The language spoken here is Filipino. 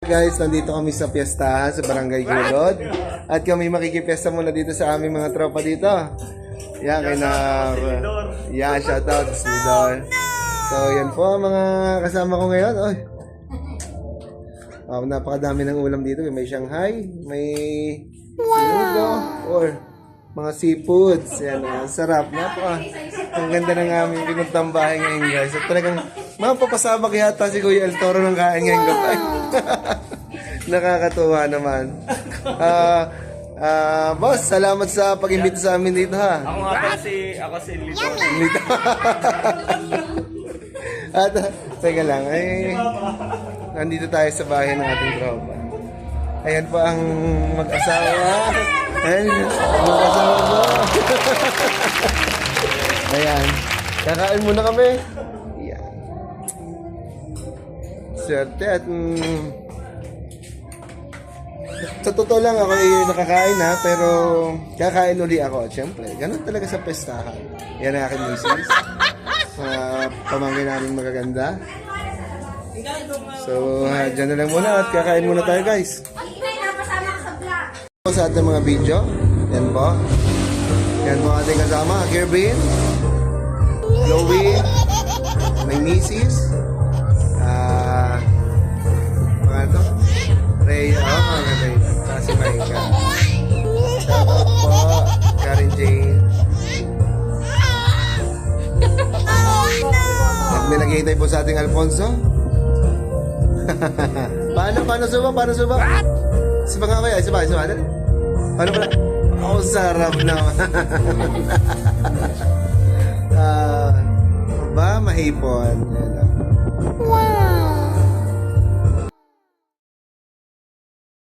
Guys, nandito kami sa piyestahan sa Barangay Gulod. At kami makikipiyesta muna dito sa aming mga tropa dito. Yan, kay na... Yan, shoutout sa Smidor. So, yan po ang mga kasama ko ngayon. Oy. Napakadami ng ulam dito. May Shanghai, may sinugo, or mga seafoods. Yan, sarap. Ang ganda ng aming pinuntang bahay ngayon, guys. At talagang mapapasabak yata si Kuya El Toro ng kain ngayon kapag. Nakakatuwa naman. Boss, salamat sa pag-imbita sa amin dito, ha. Ako si Lito. At teka lang, nandito tayo sa bahay ng ating tropa. Ayan po ang mag-asawa. Ayan, mag-asawa po. Ayan, kakain muna kami. Ayan. Swerte at sa totoo lang ako nakakain, ha, pero kakain uli ako. Siyempre, ganun talaga sa pestahan. Yan ang aking misis. Pamangkin namin magaganda. So, dyan na lang muna at kakain muna tayo, guys. Sa ating mga video, yan po. Yan po ating kasama, Kerbin, Chloe, may misis, mga ito, Rhea, mga Rhea, kasi Maika. Shoutout po, Karen Jane. At may nag-iintay po sa ating Alfonso. Paano suba? Sipa nga kaya, sipa. Paano pala? Oh, sarap naman. Mahipon. Wow.